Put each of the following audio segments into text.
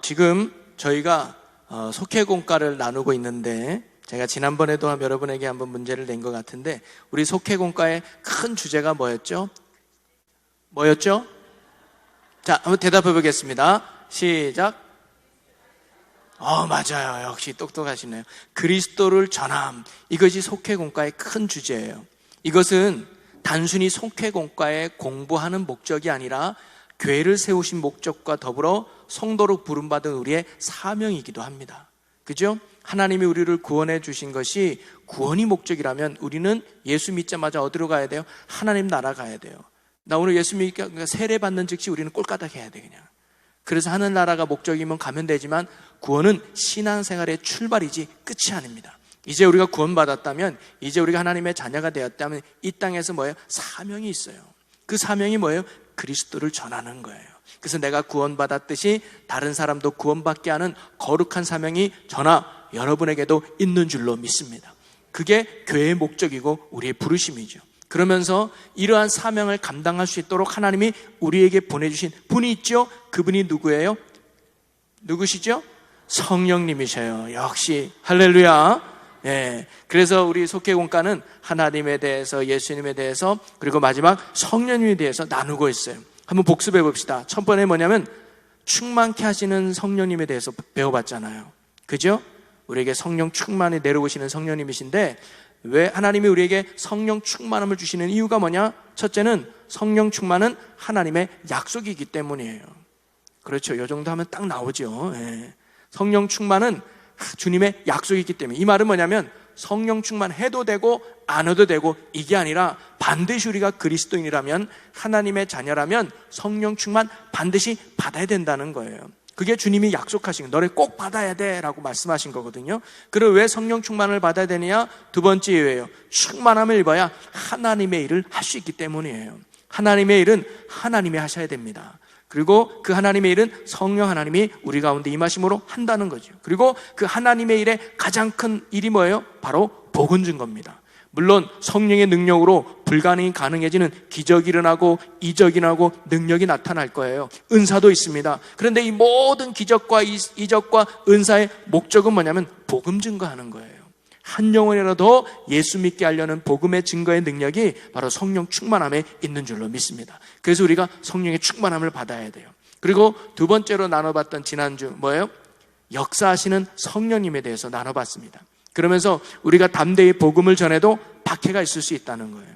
지금 저희가 속회공과를 나누고 있는데, 제가 지난번에도 여러분에게 한번 문제를 낸 것 같은데, 우리 속회공과의 큰 주제가 뭐였죠? 자, 한번 대답해 보겠습니다. 시작. 맞아요. 역시 똑똑하시네요. 그리스도를 전함. 이것이 속회공과의 큰 주제예요. 이것은 단순히 속회공과에 공부하는 목적이 아니라 교회를 세우신 목적과 더불어 성도로 부름받은 우리의 사명이기도 합니다. 그죠? 하나님이 우리를 구원해 주신 것이 구원이 목적이라면 우리는 예수 믿자마자 어디로 가야 돼요? 하나님 나라 가야 돼요. 나 오늘 예수 믿으니까 세례 받는 즉시 우리는 꼴까닥 해야 돼, 그냥. 그래서 하늘나라가 목적이면 가면 되지만 구원은 신앙생활의 출발이지 끝이 아닙니다. 이제 우리가 구원받았다면, 이제 우리가 하나님의 자녀가 되었다면 이 땅에서 뭐예요? 사명이 있어요. 그 사명이 뭐예요? 그리스도를 전하는 거예요. 그래서 내가 구원받았듯이 다른 사람도 구원받게 하는 거룩한 사명이 저나 여러분에게도 있는 줄로 믿습니다. 그게 교회의 목적이고 우리의 부르심이죠. 그러면서 이러한 사명을 감당할 수 있도록 하나님이 우리에게 보내주신 분이 있죠. 그분이 누구예요? 누구시죠? 성령님이셔요. 역시 할렐루야. 예. 그래서 우리 속회공과는 하나님에 대해서, 예수님에 대해서, 그리고 마지막 성령님에 대해서 나누고 있어요. 한번 복습해 봅시다. 첫 번째 뭐냐면 충만케 하시는 성령님에 대해서 배워봤잖아요. 그죠? 우리에게 성령 충만히 내려오시는 성령님이신데, 왜 하나님이 우리에게 성령 충만함을 주시는 이유가 뭐냐? 첫째는 성령 충만은 하나님의 약속이기 때문이에요. 그렇죠. 이 정도 하면 딱 나오죠. 예. 성령 충만은 주님의 약속이기 때문에. 이 말은 뭐냐면 성령 충만해도 되고 안 해도 되고 이게 아니라 반드시 우리가 그리스도인이라면, 하나님의 자녀라면 성령 충만 반드시 받아야 된다는 거예요. 그게 주님이 약속하신 거, 너를 꼭 받아야 돼 라고 말씀하신 거거든요. 그럼 왜 성령 충만을 받아야 되느냐? 두 번째 이유예요. 충만함을 입어야 하나님의 일을 할 수 있기 때문이에요. 하나님의 일은 하나님이 하셔야 됩니다. 그리고 그 하나님의 일은 성령 하나님이 우리 가운데 임하심으로 한다는 거죠. 그리고 그 하나님의 일의 가장 큰 일이 뭐예요? 바로 복음 증거입니다. 물론 성령의 능력으로 불가능이 가능해지는 기적이 일어나고 이적이 일어나고 능력이 나타날 거예요. 은사도 있습니다. 그런데 이 모든 기적과 이적과 은사의 목적은 뭐냐면 복음 증거하는 거예요. 한 영혼이라도 예수 믿게 하려는 복음의 증거의 능력이 바로 성령 충만함에 있는 줄로 믿습니다. 그래서 우리가 성령의 충만함을 받아야 돼요. 그리고 두 번째로 나눠봤던 지난주 뭐예요? 역사하시는 성령님에 대해서 나눠봤습니다. 그러면서 우리가 담대히 복음을 전해도 박해가 있을 수 있다는 거예요.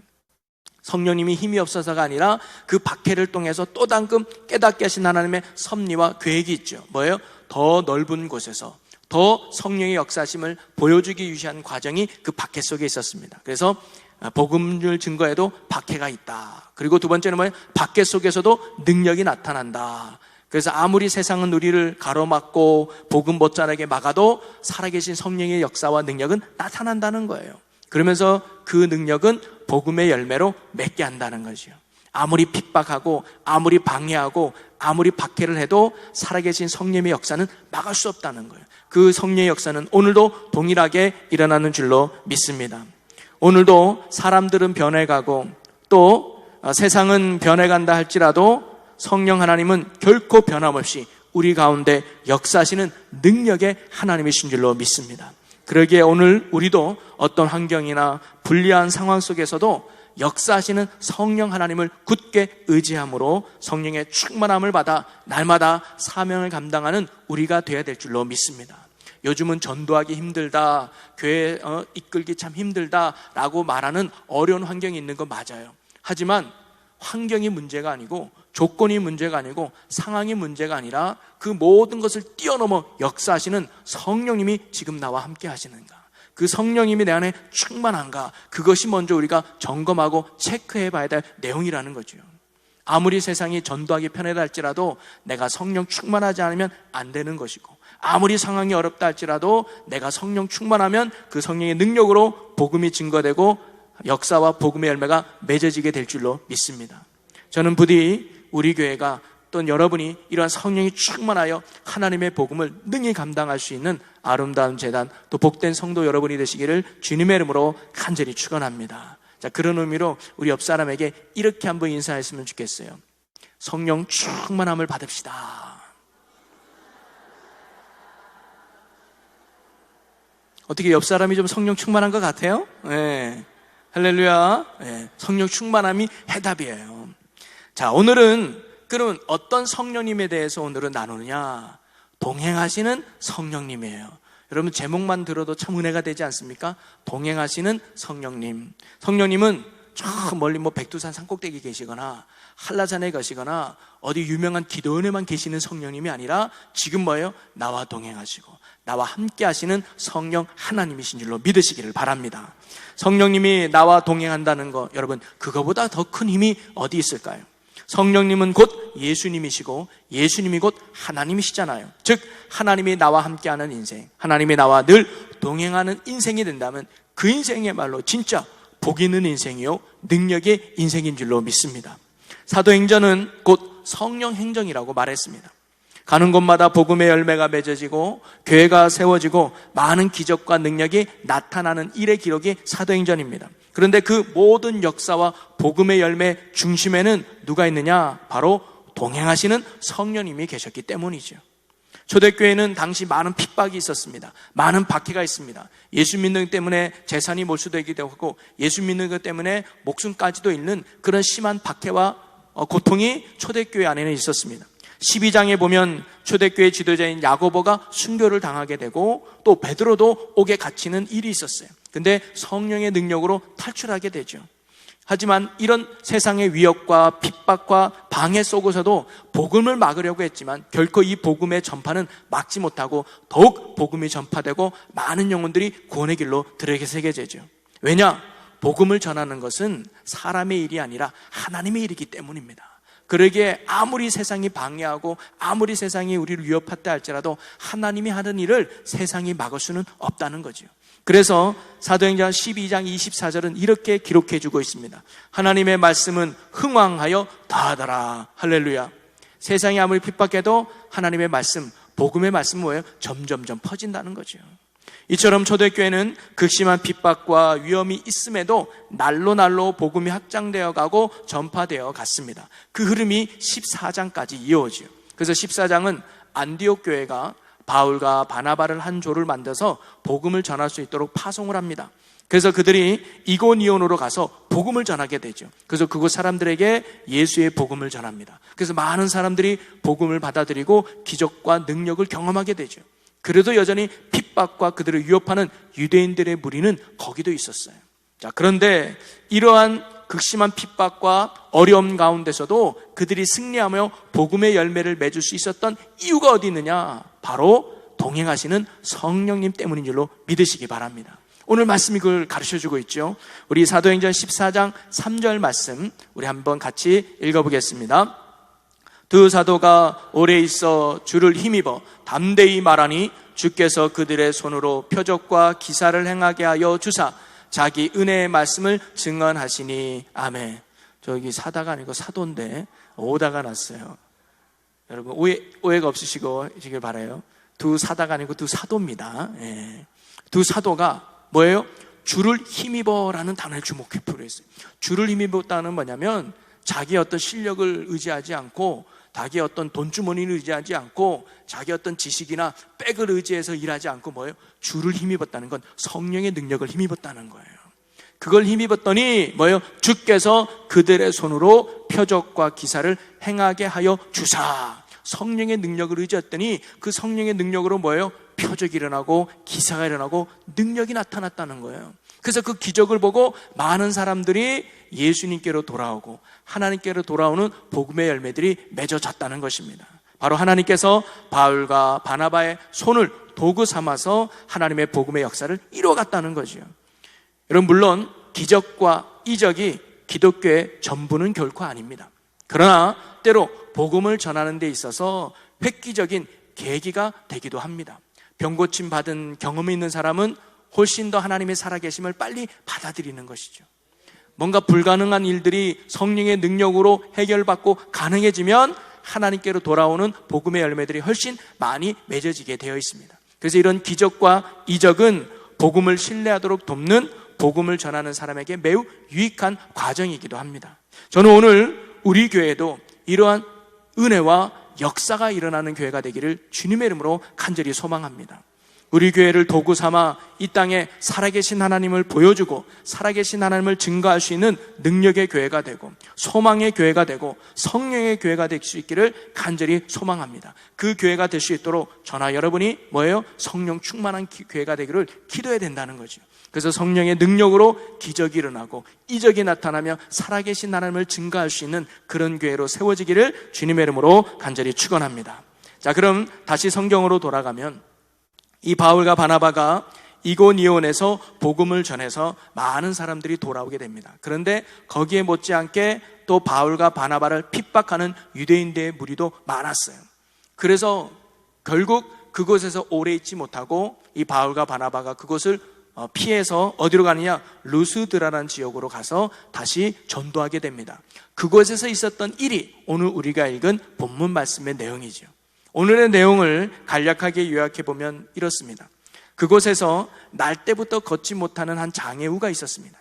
성령님이 힘이 없어서가 아니라 그 박해를 통해서 또 다금 깨닫게 하신 하나님의 섭리와 계획이 있죠. 뭐예요? 더 넓은 곳에서 더 성령의 역사심을 보여주기 위한 과정이 그 박해 속에 있었습니다. 그래서 복음을 증거해도 박해가 있다. 그리고 두 번째는 뭐예요? 박해 속에서도 능력이 나타난다. 그래서 아무리 세상은 우리를 가로막고 복음 못 전하게 막아도 살아계신 성령의 역사와 능력은 나타난다는 거예요. 그러면서 그 능력은 복음의 열매로 맺게 한다는 거죠. 아무리 핍박하고 아무리 방해하고 아무리 박해를 해도 살아계신 성령의 역사는 막을 수 없다는 거예요. 그 성령의 역사는 오늘도 동일하게 일어나는 줄로 믿습니다. 오늘도 사람들은 변해가고 또 세상은 변해간다 할지라도 성령 하나님은 결코 변함없이 우리 가운데 역사하시는 능력의 하나님이신 줄로 믿습니다. 그러기에 오늘 우리도 어떤 환경이나 불리한 상황 속에서도 역사하시는 성령 하나님을 굳게 의지함으로 성령의 충만함을 받아 날마다 사명을 감당하는 우리가 되어야 될 줄로 믿습니다. 요즘은 전도하기 힘들다, 교회 이끌기 참 힘들다라고 말하는 어려운 환경이 있는 거 맞아요. 하지만 환경이 문제가 아니고 조건이 문제가 아니고 상황이 문제가 아니라 그 모든 것을 뛰어넘어 역사하시는 성령님이 지금 나와 함께 하시는가, 그 성령님이 내 안에 충만한가, 그것이 먼저 우리가 점검하고 체크해 봐야 될 내용이라는 거죠. 아무리 세상이 전도하기 편하다 할지라도 내가 성령 충만하지 않으면 안 되는 것이고, 아무리 상황이 어렵다 할지라도 내가 성령 충만하면 그 성령의 능력으로 복음이 증거되고 역사와 복음의 열매가 맺어지게 될 줄로 믿습니다. 저는 부디 우리 교회가 또 여러분이 이러한 성령이 충만하여 하나님의 복음을 능히 감당할 수 있는 아름다운 재단, 또 복된 성도 여러분이 되시기를 주님의 이름으로 간절히 축원합니다. 자, 그런 의미로 우리 옆 사람에게 이렇게 한번 인사했으면 좋겠어요. 성령 충만함을 받읍시다. 어떻게 옆 사람이 좀 성령 충만한 것 같아요? 네. 할렐루야. 네. 성령 충만함이 해답이에요. 자, 오늘은 그러면 어떤 성령님에 대해서 오늘은 나누느냐? 동행하시는 성령님이에요. 여러분 제목만 들어도 참 은혜가 되지 않습니까? 동행하시는 성령님. 성령님은 저 멀리 백두산 산꼭대기 계시거나 한라산에 가시거나 어디 유명한 기도원에만 계시는 성령님이 아니라 지금 뭐예요? 나와 동행하시고 나와 함께 하시는 성령 하나님이신 줄로 믿으시기를 바랍니다. 성령님이 나와 동행한다는 거, 여러분 그거보다 더 큰 힘이 어디 있을까요? 성령님은 곧 예수님이시고 예수님이 곧 하나님이시잖아요. 즉 하나님이 나와 함께하는 인생, 하나님이 나와 늘 동행하는 인생이 된다면 그 인생이야말로 진짜 복 있는 인생이요 능력의 인생인 줄로 믿습니다. 사도행전은 곧 성령행정이라고 말했습니다. 가는 곳마다 복음의 열매가 맺어지고 교회가 세워지고 많은 기적과 능력이 나타나는 일의 기록이 사도행전입니다. 그런데 그 모든 역사와 복음의 열매 중심에는 누가 있느냐? 바로 동행하시는 성령님이 계셨기 때문이죠. 초대교회는 당시 많은 핍박이 있었습니다. 많은 박해가 있습니다. 예수 믿는 것 때문에 재산이 몰수되기도 하고 예수 믿는 것 때문에 목숨까지도 잃는 그런 심한 박해와 고통이 초대교회 안에는 있었습니다. 12장에 보면 초대교회 지도자인 야고보가 순교를 당하게 되고 또 베드로도 옥에 갇히는 일이 있었어요. 근데 성령의 능력으로 탈출하게 되죠. 하지만 이런 세상의 위협과 핍박과 방해 속에서도 복음을 막으려고 했지만 결코 이 복음의 전파는 막지 못하고 더욱 복음이 전파되고 많은 영혼들이 구원의 길로 들어서게 되죠. 왜냐? 복음을 전하는 것은 사람의 일이 아니라 하나님의 일이기 때문입니다. 그러기에 아무리 세상이 방해하고 아무리 세상이 우리를 위협했다 할지라도 하나님이 하는 일을 세상이 막을 수는 없다는 거죠. 그래서 사도행전 12장 24절은 이렇게 기록해 주고 있습니다. 하나님의 말씀은 흥왕하여 다하더라. 할렐루야. 세상이 아무리 핍박해도 하나님의 말씀, 복음의 말씀은 뭐예요? 점점점 퍼진다는 거죠. 이처럼 초대교회는 극심한 핍박과 위험이 있음에도 날로 복음이 확장되어 가고 전파되어 갔습니다. 그 흐름이 14장까지 이어지죠. 그래서 14장은 안디옥 교회가 바울과 바나바를 한 조를 만들어서 복음을 전할 수 있도록 파송을 합니다. 그래서 그들이 이고니온으로 가서 복음을 전하게 되죠. 그래서 그곳 사람들에게 예수의 복음을 전합니다. 그래서 많은 사람들이 복음을 받아들이고 기적과 능력을 경험하게 되죠. 그래도 여전히 핍박과 그들을 위협하는 유대인들의 무리는 거기도 있었어요. 자, 그런데 이러한 극심한 핍박과 어려움 가운데서도 그들이 승리하며 복음의 열매를 맺을 수 있었던 이유가 어디 있느냐? 바로 동행하시는 성령님 때문인 줄로 믿으시기 바랍니다. 오늘 말씀이 그걸 가르쳐주고 있죠. 우리 사도행전 14장 3절 말씀 우리 한번 같이 읽어보겠습니다. 두 사도가 오래 있어 주를 힘입어 담대히 말하니 주께서 그들의 손으로 표적과 기사를 행하게 하여 주사 자기 은혜의 말씀을 증언하시니 아멘. 저기 사다가 아니고 사도인데 오다가 났어요. 여러분 오해가 없으시길 바라요. 두 사다가 아니고 두 사도입니다. 예. 두 사도가 뭐예요? 주를 힘입어라는 단어를 주목해 표현했어요. 주를 힘입었다는 뭐냐면 자기의 어떤 실력을 의지하지 않고 자기의 어떤 돈주머니를 의지하지 않고 자기 어떤 지식이나 백을 의지해서 일하지 않고 뭐예요? 주를 힘입었다는 건 성령의 능력을 힘입었다는 거예요. 그걸 힘입었더니 뭐예요? 주께서 그들의 손으로 표적과 기사를 행하게 하여 주사. 성령의 능력을 의지했더니 그 성령의 능력으로 뭐예요? 표적이 일어나고 기사가 일어나고 능력이 나타났다는 거예요. 그래서 그 기적을 보고 많은 사람들이 예수님께로 돌아오고 하나님께로 돌아오는 복음의 열매들이 맺어졌다는 것입니다. 바로 하나님께서 바울과 바나바의 손을 도구 삼아서 하나님의 복음의 역사를 이루어갔다는 거죠. 여러분 물론 기적과 이적이 기독교의 전부는 결코 아닙니다. 그러나 때로 복음을 전하는 데 있어서 획기적인 계기가 되기도 합니다. 병고침 받은 경험이 있는 사람은 훨씬 더 하나님의 살아계심을 빨리 받아들이는 것이죠. 뭔가 불가능한 일들이 성령의 능력으로 해결받고 가능해지면 하나님께로 돌아오는 복음의 열매들이 훨씬 많이 맺어지게 되어 있습니다. 그래서 이런 기적과 이적은 복음을 신뢰하도록 돕는 복음을 전하는 사람에게 매우 유익한 과정이기도 합니다. 저는 오늘 우리 교회도 이러한 은혜와 역사가 일어나는 교회가 되기를 주님의 이름으로 간절히 소망합니다. 우리 교회를 도구 삼아 이 땅에 살아계신 하나님을 보여주고 살아계신 하나님을 증거할 수 있는 능력의 교회가 되고 소망의 교회가 되고 성령의 교회가 될 수 있기를 간절히 소망합니다. 그 교회가 될 수 있도록 저나 여러분이 뭐예요? 성령 충만한 교회가 되기를 기도해야 된다는 거죠. 그래서 성령의 능력으로 기적이 일어나고 이적이 나타나며 살아계신 하나님을 증거할 수 있는 그런 교회로 세워지기를 주님의 이름으로 간절히 축원합니다. 자, 그럼 다시 성경으로 돌아가면 이 바울과 바나바가 이고니온에서 복음을 전해서 많은 사람들이 돌아오게 됩니다. 그런데 거기에 못지않게 또 바울과 바나바를 핍박하는 유대인들의 무리도 많았어요. 그래서 결국 그곳에서 오래 있지 못하고 이 바울과 바나바가 그곳을 피해서 어디로 가느냐? 루스드라라는 지역으로 가서 다시 전도하게 됩니다. 그곳에서 있었던 일이 오늘 우리가 읽은 본문 말씀의 내용이죠. 오늘의 내용을 간략하게 요약해보면 이렇습니다. 그곳에서 날 때부터 걷지 못하는 한 장애우가 있었습니다.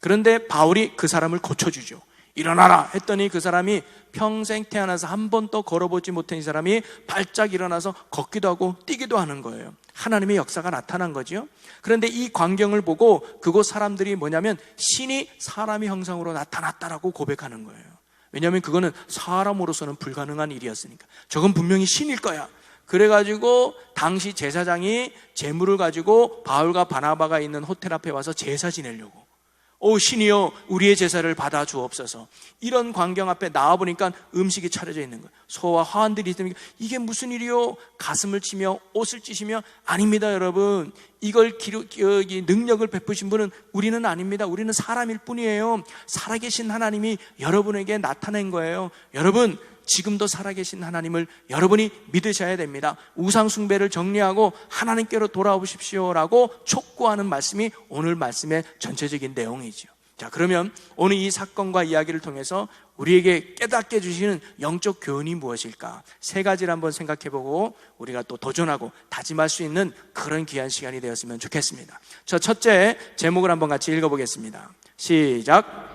그런데 바울이 그 사람을 고쳐주죠. 일어나라 했더니 그 사람이 평생 태어나서 한 번도 걸어보지 못한 이 사람이 발작 일어나서 걷기도 하고 뛰기도 하는 거예요. 하나님의 역사가 나타난 거죠. 그런데 이 광경을 보고 그곳 사람들이 뭐냐면 신이 사람의 형상으로 나타났다라고 고백하는 거예요. 왜냐하면 그거는 사람으로서는 불가능한 일이었으니까. 저건 분명히 신일 거야. 그래가지고 당시 제사장이 제물을 가지고 바울과 바나바가 있는 호텔 앞에 와서 제사 지내려고, 오 신이여 우리의 제사를 받아 주옵소서. 이런 광경 앞에 나와보니까 음식이 차려져 있는 거예요. 소와 화환들이 있으니까 이게 무슨 일이요? 가슴을 치며 옷을 찢으며, 아닙니다 여러분, 이걸 능력을 베푸신 분은 우리는 아닙니다. 우리는 사람일 뿐이에요. 살아계신 하나님이 여러분에게 나타낸 거예요. 여러분, 지금도 살아계신 하나님을 여러분이 믿으셔야 됩니다. 우상 숭배를 정리하고 하나님께로 돌아오십시오라고 촉구하는 말씀이 오늘 말씀의 전체적인 내용이죠. 자, 그러면 오늘 이 사건과 이야기를 통해서 우리에게 깨닫게 해주시는 영적 교훈이 무엇일까? 세 가지를 한번 생각해보고 우리가 또 도전하고 다짐할 수 있는 그런 귀한 시간이 되었으면 좋겠습니다. 저 첫째 제목을 한번 같이 읽어보겠습니다. 시작.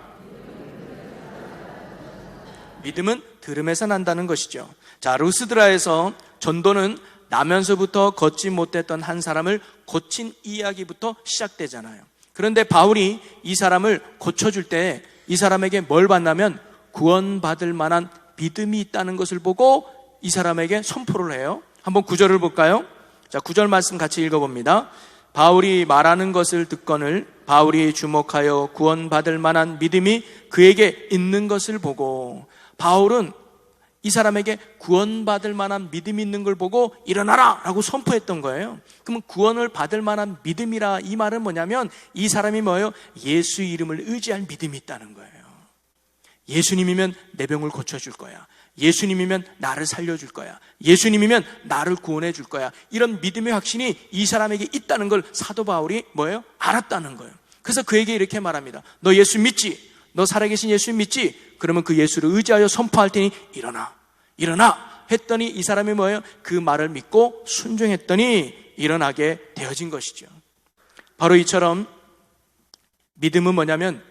믿음은 들음에서 난다는 것이죠. 자, 루스드라에서 전도는 나면서부터 걷지 못했던 한 사람을 고친 이야기부터 시작되잖아요. 그런데 바울이 이 사람을 고쳐줄 때 이 사람에게 뭘 받냐면 구원받을 만한 믿음이 있다는 것을 보고 이 사람에게 선포를 해요. 한번 9절을 볼까요? 자, 9절 말씀 같이 읽어봅니다. 바울이 말하는 것을 듣거늘 바울이 주목하여 구원받을 만한 믿음이 그에게 있는 것을 보고, 바울은 이 사람에게 구원받을 만한 믿음이 있는 걸 보고 일어나라 라고 선포했던 거예요. 그러면 구원을 받을 만한 믿음이라 이 말은 뭐냐면 이 사람이 뭐예요? 예수 이름을 의지할 믿음이 있다는 거예요. 예수님이면 내 병을 고쳐줄 거야. 예수님이면 나를 살려줄 거야. 예수님이면 나를 구원해 줄 거야. 이런 믿음의 확신이 이 사람에게 있다는 걸 사도 바울이 뭐예요? 알았다는 거예요. 그래서 그에게 이렇게 말합니다. 너 예수 믿지? 너 살아계신 예수 믿지? 그러면 그 예수를 의지하여 선포할 테니 일어나 했더니 이 사람이 뭐예요? 그 말을 믿고 순종했더니 일어나게 되어진 것이죠. 바로 이처럼 믿음은 뭐냐면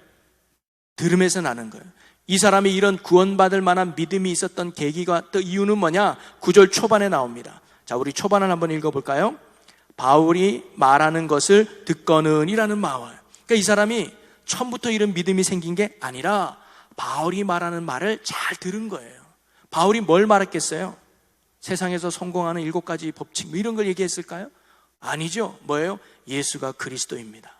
들음에서 나는 거예요. 이 사람이 이런 구원받을 만한 믿음이 있었던 계기가, 또 이유는 뭐냐? 9절 초반에 나옵니다. 자, 우리 초반을 한번 읽어볼까요? 바울이 말하는 것을 듣거는 이라는 말. 그러니까 이 사람이 처음부터 이런 믿음이 생긴 게 아니라 바울이 말하는 말을 잘 들은 거예요. 바울이 뭘 말했겠어요? 세상에서 성공하는 7가지 법칙 뭐 이런 걸 얘기했을까요? 아니죠. 뭐예요? 예수가 그리스도입니다.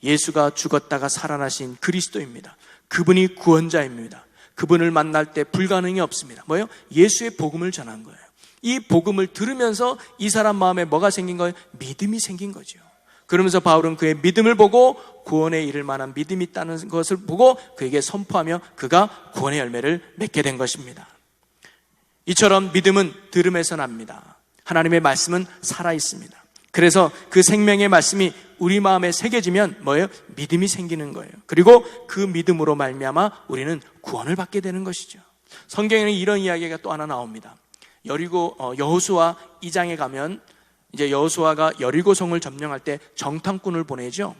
예수가 죽었다가 살아나신 그리스도입니다. 그분이 구원자입니다. 그분을 만날 때 불가능이 없습니다. 뭐예요? 예수의 복음을 전한 거예요. 이 복음을 들으면서 이 사람 마음에 뭐가 생긴 거예요? 믿음이 생긴 거죠. 그러면서 바울은 그의 믿음을 보고 구원에 이를 만한 믿음이 있다는 것을 보고 그에게 선포하며 그가 구원의 열매를 맺게 된 것입니다. 이처럼 믿음은 들음에서 납니다. 하나님의 말씀은 살아있습니다. 그래서 그 생명의 말씀이 우리 마음에 새겨지면 뭐예요? 믿음이 생기는 거예요. 그리고 그 믿음으로 말미암아 우리는 구원을 받게 되는 것이죠. 성경에는 이런 이야기가 또 하나 나옵니다. 여호수아 2장에 가면 이제 여호수아가 여리고성을 점령할 때 정탐꾼을 보내죠.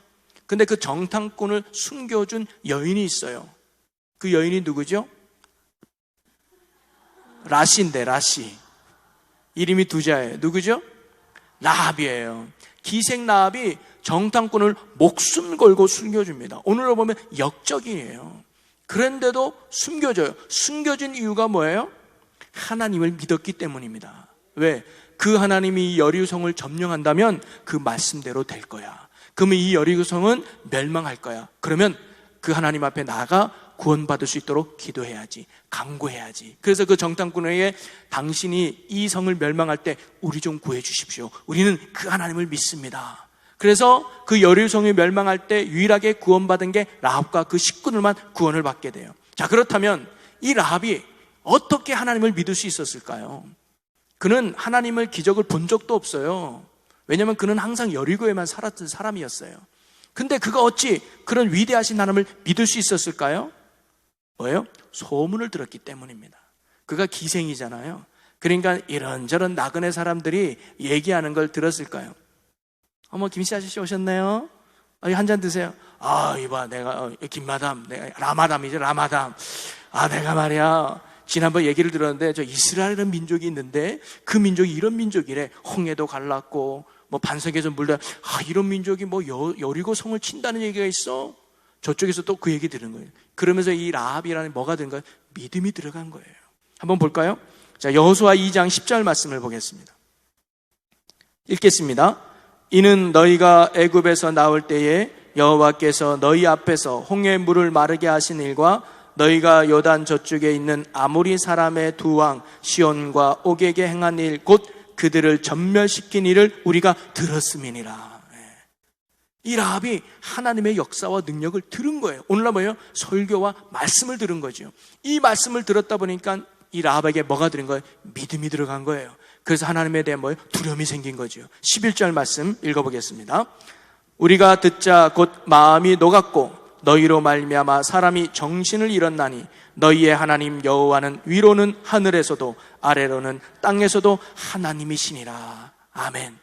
근데 그 정탐꾼을 숨겨준 여인이 있어요. 그 여인이 누구죠? 라시인데, 라시. 이름이 두 자예요. 누구죠? 라합이에요. 기생 라합이 정탐꾼을 목숨 걸고 숨겨줍니다. 오늘로 보면 역적이에요. 그런데도 숨겨져요. 숨겨진 이유가 뭐예요? 하나님을 믿었기 때문입니다. 왜? 그 하나님이 이 여리고성을 점령한다면 그 말씀대로 될 거야. 그러면 이 여리고성은 멸망할 거야. 그러면 그 하나님 앞에 나아가 구원받을 수 있도록 기도해야지, 간구해야지. 그래서 그 정탐꾼에게 당신이 이 성을 멸망할 때 우리 좀 구해 주십시오. 우리는 그 하나님을 믿습니다. 그래서 그 여리고성이 멸망할 때 유일하게 구원받은 게 라합과 그 식구들만 구원을 받게 돼요. 자, 그렇다면 이 라합이 어떻게 하나님을 믿을 수 있었을까요? 그는 하나님을 기적을 본 적도 없어요. 왜냐하면 그는 항상 여리고에만 살았던 사람이었어요. 근데 그가 어찌 그런 위대하신 하나님을 믿을 수 있었을까요? 뭐예요? 소문을 들었기 때문입니다. 그가 기생이잖아요. 그러니까 이런저런 나그네 사람들이 얘기하는 걸 들었을까요? 어머, 김씨 아저씨 오셨네요. 한 잔 드세요. 이봐, 내가 김마담, 내가 라마담이죠, 라마담. 내가 말이야, 지난번 얘기를 들었는데 저 이스라엘이라는 민족이 있는데 그 민족이 이런 민족이래. 홍해도 갈랐고 뭐 반석에서 물다. 이런 민족이 뭐 여리고 성을 친다는 얘기가 있어. 저쪽에서 또 그 얘기 들은 거예요. 그러면서 이 라합이라는 뭐가 된 거예요? 믿음이 들어간 거예요. 한번 볼까요? 자, 여호수아 2장 10절 말씀을 보겠습니다. 읽겠습니다. 이는 너희가 애굽에서 나올 때에 여호와께서 너희 앞에서 홍해 물을 마르게 하신 일과 너희가 요단 저쪽에 있는 아모리 사람의 두 왕 시온과 옥에게 행한 일 곧 그들을 전멸시킨 일을 우리가 들었음이니라. 이 라합이 하나님의 역사와 능력을 들은 거예요. 오늘날 뭐예요? 설교와 말씀을 들은 거죠. 이 말씀을 들었다 보니까 이 라합에게 뭐가 들은 거예요? 믿음이 들어간 거예요. 그래서 하나님에 대한 뭐예요? 두려움이 생긴 거죠. 11절 말씀 읽어보겠습니다. 우리가 듣자 곧 마음이 녹았고 너희로 말미암아 사람이 정신을 잃었나니 너희의 하나님 여호와는 위로는 하늘에서도 아래로는 땅에서도 하나님이시니라. 아멘.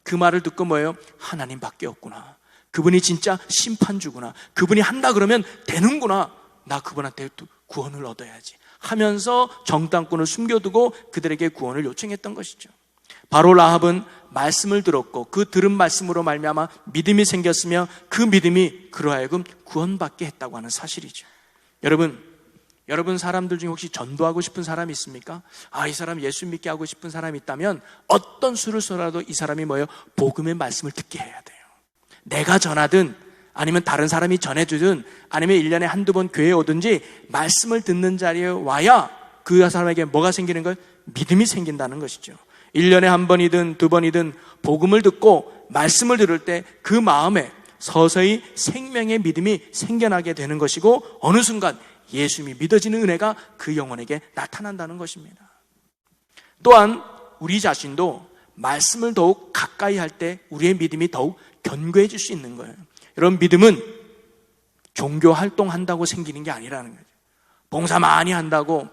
그 말을 듣고 뭐예요? 하나님밖에 없구나. 그분이 진짜 심판주구나. 그분이 한다 그러면 되는구나. 나 그분한테 구원을 얻어야지 하면서 정탐꾼을 숨겨두고 그들에게 구원을 요청했던 것이죠. 바로 라합은 말씀을 들었고 그 들은 말씀으로 말미암아 믿음이 생겼으며 그 믿음이 그로 하여금 구원받게 했다고 하는 사실이죠. 여러분 사람들 중에 혹시 전도하고 싶은 사람이 있습니까? 이 사람 예수 믿게 하고 싶은 사람이 있다면 어떤 수를 써라도 이 사람이 뭐예요? 복음의 말씀을 듣게 해야 돼요. 내가 전하든 아니면 다른 사람이 전해주든 아니면 1년에 한두 번 교회에 오든지 말씀을 듣는 자리에 와야 그 사람에게 뭐가 생기는 거예요? 믿음이 생긴다는 것이죠. 1년에 한 번이든 두 번이든 복음을 듣고 말씀을 들을 때 그 마음에 서서히 생명의 믿음이 생겨나게 되는 것이고 어느 순간 예수님이 믿어지는 은혜가 그 영혼에게 나타난다는 것입니다. 또한 우리 자신도 말씀을 더욱 가까이 할 때 우리의 믿음이 더욱 견고해질 수 있는 거예요. 여러분, 믿음은 종교 활동한다고 생기는 게 아니라는 거죠. 봉사 많이 한다고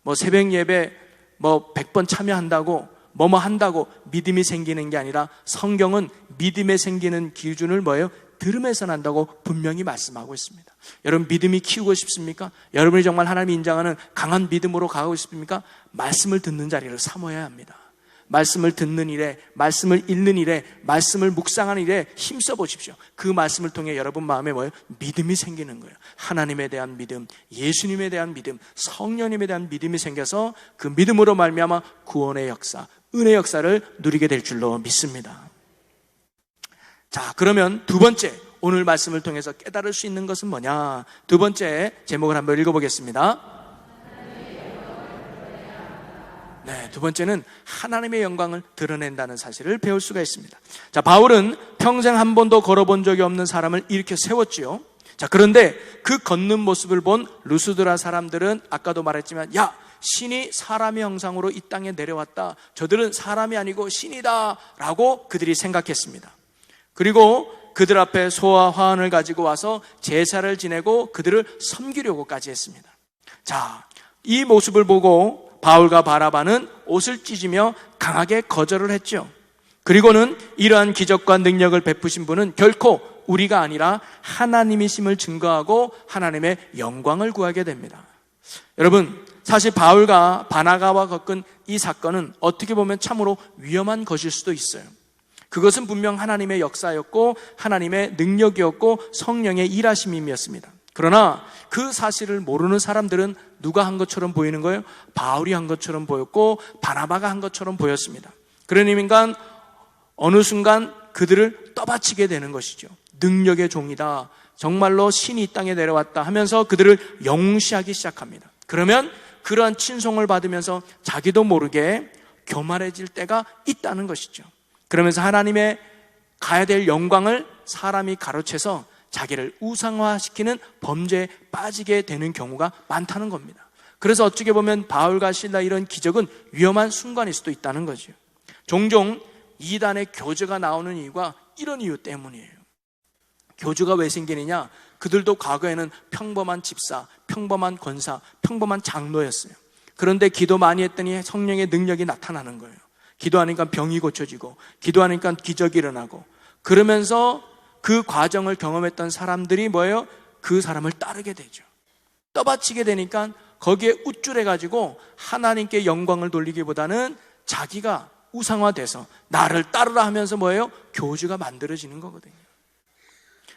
뭐 새벽 예배 뭐 100번 참여한다고 뭐뭐 한다고 믿음이 생기는 게 아니라 성경은 믿음에 생기는 기준을 뭐예요? 들음에서 난다고 분명히 말씀하고 있습니다. 여러분, 믿음이 키우고 싶습니까? 여러분이 정말 하나님이 인정하는 강한 믿음으로 가고 싶습니까? 말씀을 듣는 자리를 삼아야 합니다. 말씀을 듣는 일에, 말씀을 읽는 일에, 말씀을 묵상하는 일에 힘써 보십시오. 그 말씀을 통해 여러분 마음에 뭐예요? 믿음이 생기는 거예요. 하나님에 대한 믿음, 예수님에 대한 믿음, 성령님에 대한 믿음이 생겨서 그 믿음으로 말미암아 구원의 역사, 은혜의 역사를 누리게 될 줄로 믿습니다. 자, 그러면 두 번째, 오늘 말씀을 통해서 깨달을 수 있는 것은 뭐냐? 두 번째 제목을 한번 읽어보겠습니다. 네, 두 번째는 하나님의 영광을 드러낸다는 사실을 배울 수가 있습니다. 자, 바울은 평생 한 번도 걸어본 적이 없는 사람을 일으켜 세웠지요. 자, 그런데 그 걷는 모습을 본 루스드라 사람들은 아까도 말했지만, 야, 신이 사람의 형상으로 이 땅에 내려왔다. 저들은 사람이 아니고 신이다 라고 그들이 생각했습니다. 그리고 그들 앞에 소와 화환을 가지고 와서 제사를 지내고 그들을 섬기려고까지 했습니다. 자, 이 모습을 보고 바울과 바나바는 옷을 찢으며 강하게 거절을 했죠. 그리고는 이러한 기적과 능력을 베푸신 분은 결코 우리가 아니라 하나님이심을 증거하고 하나님의 영광을 구하게 됩니다. 여러분, 사실 바울과 바나바가 겪은 이 사건은 어떻게 보면 참으로 위험한 것일 수도 있어요. 그것은 분명 하나님의 역사였고 하나님의 능력이었고 성령의 일하심이었습니다. 그러나 그 사실을 모르는 사람들은 누가 한 것처럼 보이는 거예요? 바울이 한 것처럼 보였고 바나바가 한 것처럼 보였습니다. 그러니까 어느 순간 그들을 떠받치게 되는 것이죠. 능력의 종이다, 정말로 신이 이 땅에 내려왔다 하면서 그들을 영시하기 시작합니다. 그러면 그러한 친송을 받으면서 자기도 모르게 교만해질 때가 있다는 것이죠. 그러면서 하나님의 가야 될 영광을 사람이 가로채서 자기를 우상화시키는 범죄에 빠지게 되는 경우가 많다는 겁니다. 그래서 어떻게 보면 바울과 실라 이런 기적은 위험한 순간일 수도 있다는 거죠. 종종 이단의 교주가 나오는 이유가 이런 이유 때문이에요. 교주가 왜 생기느냐? 그들도 과거에는 평범한 집사, 평범한 권사, 평범한 장로였어요. 그런데 기도 많이 했더니 성령의 능력이 나타나는 거예요. 기도하니까 병이 고쳐지고, 기도하니까 기적이 일어나고, 그러면서 그 과정을 경험했던 사람들이 뭐예요? 그 사람을 따르게 되죠. 떠받치게 되니까 거기에 우쭐해가지고 하나님께 영광을 돌리기보다는 자기가 우상화돼서 나를 따르라 하면서 뭐예요? 교주가 만들어지는 거거든요.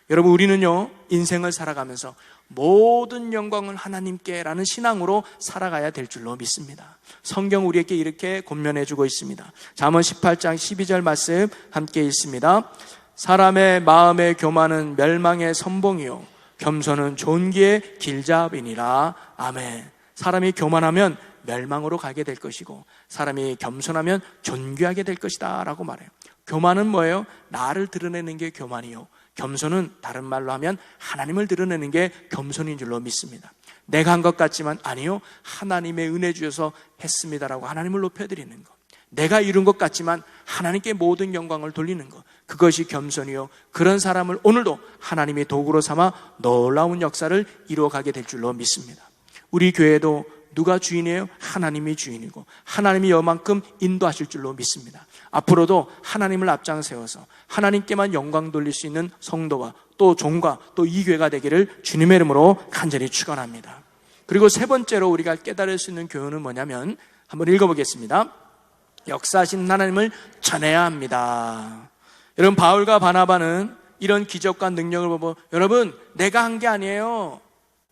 여러분, 우리는요, 인생을 살아가면서 모든 영광은 하나님께 라는 신앙으로 살아가야 될 줄로 믿습니다. 성경 우리에게 이렇게 권면해 주고 있습니다. 잠언 18장 12절 말씀 함께 읽습니다. 사람의 마음의 교만은 멸망의 선봉이요 겸손은 존귀의 길잡이니라. 아멘. 사람이 교만하면 멸망으로 가게 될 것이고 사람이 겸손하면 존귀하게 될 것이다 라고 말해요. 교만은 뭐예요? 나를 드러내는 게 교만이요, 겸손은 다른 말로 하면 하나님을 드러내는 게 겸손인 줄로 믿습니다. 내가 한 것 같지만 아니요, 하나님의 은혜 주셔서 했습니다라고 하나님을 높여드리는 것. 내가 이룬 것 같지만 하나님께 모든 영광을 돌리는 것, 그것이 겸손이요, 그런 사람을 오늘도 하나님이 도구로 삼아 놀라운 역사를 이루어가게 될 줄로 믿습니다. 우리 교회도 누가 주인이에요? 하나님이 주인이고 하나님이 이만큼 인도하실 줄로 믿습니다. 앞으로도 하나님을 앞장 세워서 하나님께만 영광 돌릴 수 있는 성도와 또 종과 또 이 교회가 되기를 주님의 이름으로 간절히 축원합니다. 그리고 세 번째로 우리가 깨달을 수 있는 교훈은 뭐냐면, 한번 읽어보겠습니다. 역사하신 하나님을 전해야 합니다. 여러분, 바울과 바나바는 이런 기적과 능력을 보고, 여러분, 내가 한 게 아니에요,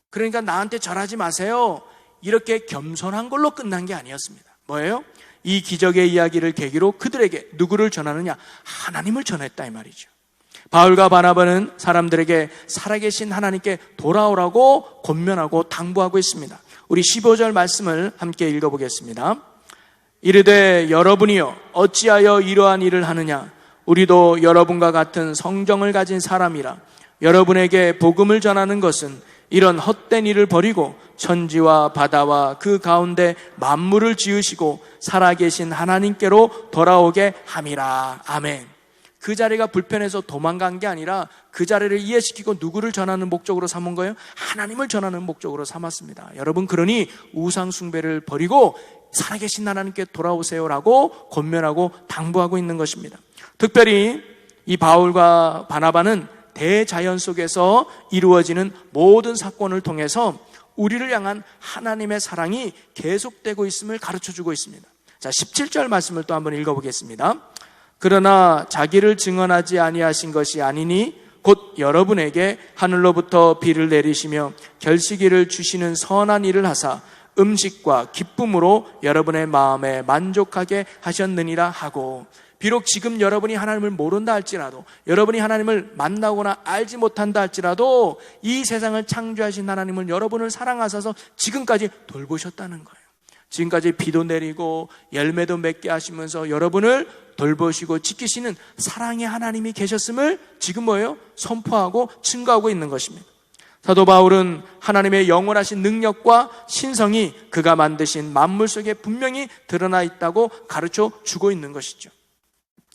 그러니까 나한테 절하지 마세요, 이렇게 겸손한 걸로 끝난 게 아니었습니다. 뭐예요? 이 기적의 이야기를 계기로 그들에게 누구를 전하느냐? 하나님을 전했다 이 말이죠. 바울과 바나바는 사람들에게 살아계신 하나님께 돌아오라고 권면하고 당부하고 있습니다. 우리 15절 말씀을 함께 읽어보겠습니다. 이르되 여러분이여 어찌하여 이러한 일을 하느냐? 우리도 여러분과 같은 성정을 가진 사람이라. 여러분에게 복음을 전하는 것은 이런 헛된 일을 버리고 천지와 바다와 그 가운데 만물을 지으시고 살아계신 하나님께로 돌아오게 함이라. 아멘. 그 자리가 불편해서 도망간 게 아니라 그 자리를 이해시키고 누구를 전하는 목적으로 삼은 거예요? 하나님을 전하는 목적으로 삼았습니다. 여러분, 그러니 우상 숭배를 버리고 살아계신 하나님께 돌아오세요라고 권면하고 당부하고 있는 것입니다. 특별히 이 바울과 바나바는 대자연 속에서 이루어지는 모든 사건을 통해서 우리를 향한 하나님의 사랑이 계속되고 있음을 가르쳐주고 있습니다. 자, 17절 말씀을 또 한번 읽어보겠습니다. 그러나 자기를 증언하지 아니하신 것이 아니니 곧 여러분에게 하늘로부터 비를 내리시며 결식이를 주시는 선한 일을 하사 음식과 기쁨으로 여러분의 마음에 만족하게 하셨느니라 하고, 비록 지금 여러분이 하나님을 모른다 할지라도, 여러분이 하나님을 만나거나 알지 못한다 할지라도 이 세상을 창조하신 하나님을 여러분을 사랑하셔서 지금까지 돌보셨다는 거예요. 지금까지 비도 내리고 열매도 맺게 하시면서 여러분을 돌보시고 지키시는 사랑의 하나님이 계셨음을 지금 뭐예요? 선포하고 증거하고 있는 것입니다. 사도 바울은 하나님의 영원하신 능력과 신성이 그가 만드신 만물 속에 분명히 드러나 있다고 가르쳐 주고 있는 것이죠.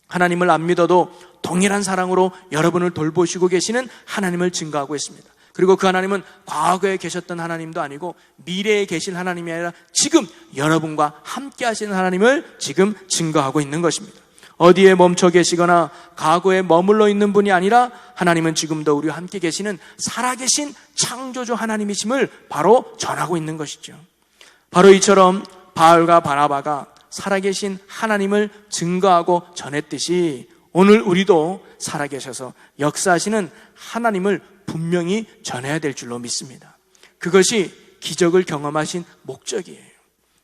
하나님을 안 믿어도 동일한 사랑으로 여러분을 돌보시고 계시는 하나님을 증거하고 있습니다. 그리고 그 하나님은 과거에 계셨던 하나님도 아니고 미래에 계실 하나님이 아니라 지금 여러분과 함께 하시는 하나님을 지금 증거하고 있는 것입니다. 어디에 멈춰 계시거나 과거에 머물러 있는 분이 아니라 하나님은 지금도 우리와 함께 계시는 살아계신 창조주 하나님이심을 바로 전하고 있는 것이죠. 바로 이처럼 바울과 바나바가 살아계신 하나님을 증거하고 전했듯이 오늘 우리도 살아계셔서 역사하시는 하나님을 분명히 전해야 될 줄로 믿습니다. 그것이 기적을 경험하신 목적이에요.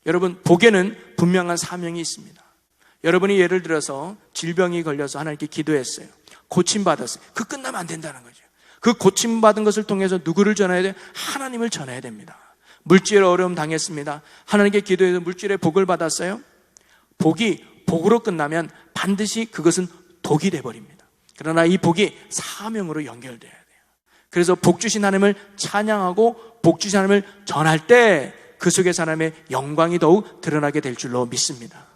여러분, 복에는 분명한 사명이 있습니다. 여러분이 예를 들어서 질병이 걸려서 하나님께 기도했어요. 고침받았어요. 그 끝나면 안 된다는 거죠. 그 고침받은 것을 통해서 누구를 전해야 돼요? 하나님을 전해야 됩니다. 물질 어려움 당했습니다. 하나님께 기도해서 물질의 복을 받았어요. 복이 복으로 끝나면 반드시 그것은 독이 돼버립니다. 그러나 이 복이 사명으로 연결돼야 돼요. 그래서 복 주신 하나님을 찬양하고 복 주신 하나님을 전할 때 그 속에서 하나님의 영광이 더욱 드러나게 될 줄로 믿습니다.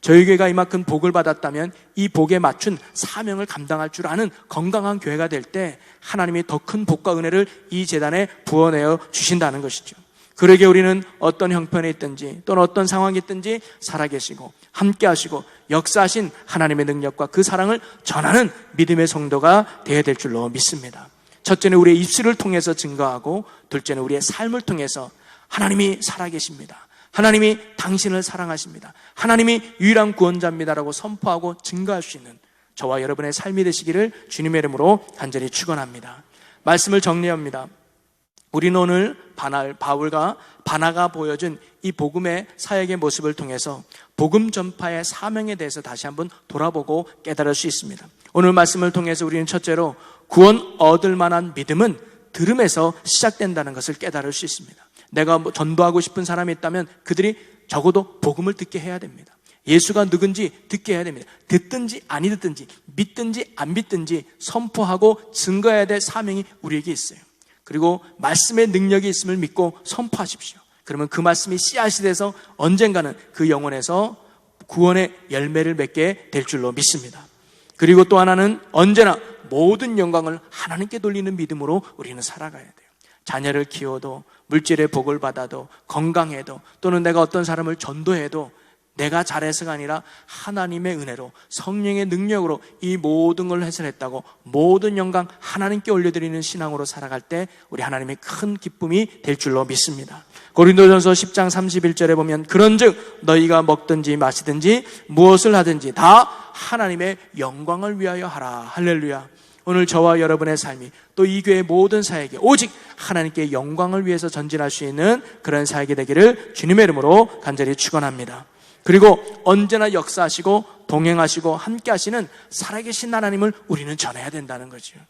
저희 교회가 이만큼 복을 받았다면 이 복에 맞춘 사명을 감당할 줄 아는 건강한 교회가 될 때 하나님이 더 큰 복과 은혜를 이 재단에 부어내어 주신다는 것이죠. 그러게 우리는 어떤 형편에 있든지 또는 어떤 상황이 있든지 살아계시고 함께 하시고 역사하신 하나님의 능력과 그 사랑을 전하는 믿음의 성도가 되어야 될 줄로 믿습니다. 첫째는 우리의 입술을 통해서 증거하고, 둘째는 우리의 삶을 통해서 하나님이 살아계십니다. 하나님이 당신을 사랑하십니다. 하나님이 유일한 구원자입니다라고 선포하고 증거할 수 있는 저와 여러분의 삶이 되시기를 주님의 이름으로 간절히 축원합니다. 말씀을 정리합니다. 우리는 오늘 바울과 바나가 보여준 이 복음의 사역의 모습을 통해서 복음 전파의 사명에 대해서 다시 한번 돌아보고 깨달을 수 있습니다. 오늘 말씀을 통해서 우리는 첫째로 구원 얻을 만한 믿음은 들음에서 시작된다는 것을 깨달을 수 있습니다. 내가 전도하고 싶은 사람이 있다면 그들이 적어도 복음을 듣게 해야 됩니다. 예수가 누군지 듣게 해야 됩니다. 듣든지 아니 듣든지 믿든지 안 믿든지 선포하고 증거해야 될 사명이 우리에게 있어요. 그리고 말씀의 능력이 있음을 믿고 선포하십시오. 그러면 그 말씀이 씨앗이 돼서 언젠가는 그 영혼에서 구원의 열매를 맺게 될 줄로 믿습니다. 그리고 또 하나는 언제나 모든 영광을 하나님께 돌리는 믿음으로 우리는 살아가야 돼요. 자녀를 키워도, 물질의 복을 받아도, 건강해도, 또는 내가 어떤 사람을 전도해도 내가 잘해서가 아니라 하나님의 은혜로, 성령의 능력으로 이 모든 걸 해설했다고 모든 영광 하나님께 올려드리는 신앙으로 살아갈 때 우리 하나님의 큰 기쁨이 될 줄로 믿습니다. 고린도전서 10장 31절에 보면 그런즉 너희가 먹든지 마시든지 무엇을 하든지 다 하나님의 영광을 위하여 하라. 할렐루야. 오늘 저와 여러분의 삶이 또 이 교회의 모든 사역이 오직 하나님께 영광을 위해서 전진할 수 있는 그런 사역이 되기를 주님의 이름으로 간절히 축원합니다. 그리고 언제나 역사하시고 동행하시고 함께 하시는 살아계신 하나님을 우리는 전해야 된다는 거죠.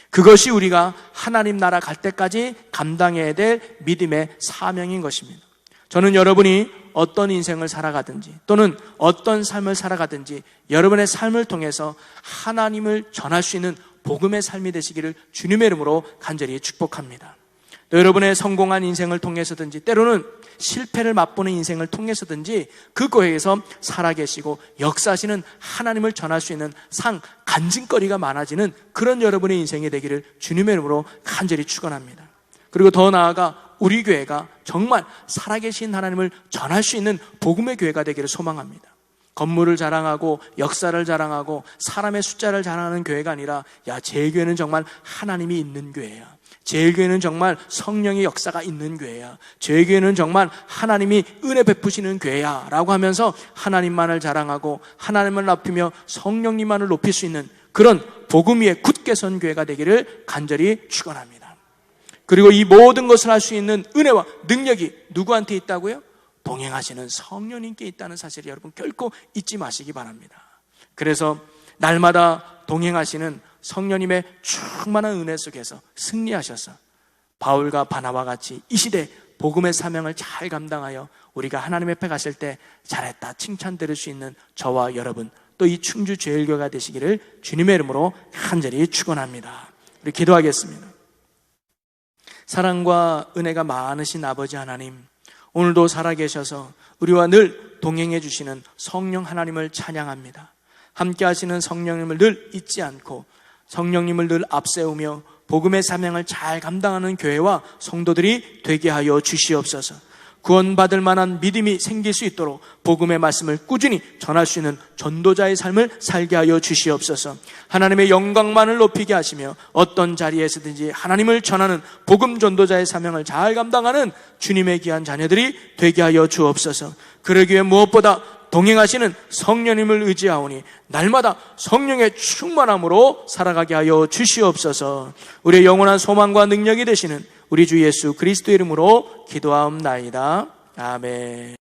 그것이 우리가 하나님 나라 갈 때까지 감당해야 될 믿음의 사명인 것입니다. 저는 여러분이 어떤 인생을 살아가든지 또는 어떤 삶을 살아가든지 여러분의 삶을 통해서 하나님을 전할 수 있는 복음의 삶이 되시기를 주님의 이름으로 간절히 축복합니다. 또 여러분의 성공한 인생을 통해서든지 때로는 실패를 맛보는 인생을 통해서든지 그곳에서 살아계시고 역사하시는 하나님을 전할 수 있는 간증거리가 많아지는 그런 여러분의 인생이 되기를 주님의 이름으로 간절히 축원합니다. 그리고 더 나아가 우리 교회가 정말 살아계신 하나님을 전할 수 있는 복음의 교회가 되기를 소망합니다. 건물을 자랑하고 역사를 자랑하고 사람의 숫자를 자랑하는 교회가 아니라 제 교회는 정말 하나님이 있는 교회야. 제 교회는 정말 성령의 역사가 있는 교회야. 제 교회는 정말 하나님이 은혜 베푸시는 교회야 라고 하면서 하나님만을 자랑하고 하나님을 높이며 성령님만을 높일 수 있는 그런 복음 위에 굳게 선 교회가 되기를 간절히 축원합니다. 그리고 이 모든 것을 할 수 있는 은혜와 능력이 누구한테 있다고요? 동행하시는 성령님께 있다는 사실을 여러분 결코 잊지 마시기 바랍니다. 그래서 날마다 동행하시는 성령님의 충만한 은혜 속에서 승리하셔서 바울과 바나바와 같이 이 시대 복음의 사명을 잘 감당하여 우리가 하나님 앞에 가실 때 잘했다 칭찬 들을 수 있는 저와 여러분 또 이 충주 제일교회가 되시기를 주님의 이름으로 간절히 축원합니다. 우리 기도하겠습니다. 사랑과 은혜가 많으신 아버지 하나님, 오늘도 살아계셔서 우리와 늘 동행해 주시는 성령 하나님을 찬양합니다. 함께 하시는 성령님을 늘 잊지 않고 성령님을 늘 앞세우며 복음의 사명을 잘 감당하는 교회와 성도들이 되게 하여 주시옵소서. 구원받을 만한 믿음이 생길 수 있도록 복음의 말씀을 꾸준히 전할 수 있는 전도자의 삶을 살게 하여 주시옵소서. 하나님의 영광만을 높이게 하시며 어떤 자리에서든지 하나님을 전하는 복음 전도자의 사명을 잘 감당하는 주님의 귀한 자녀들이 되게 하여 주옵소서. 그러기 위해 무엇보다 동행하시는 성령님을 의지하오니 날마다 성령의 충만함으로 살아가게 하여 주시옵소서. 우리의 영원한 소망과 능력이 되시는 우리 주 예수 그리스도 이름으로 기도하옵나이다. 아멘.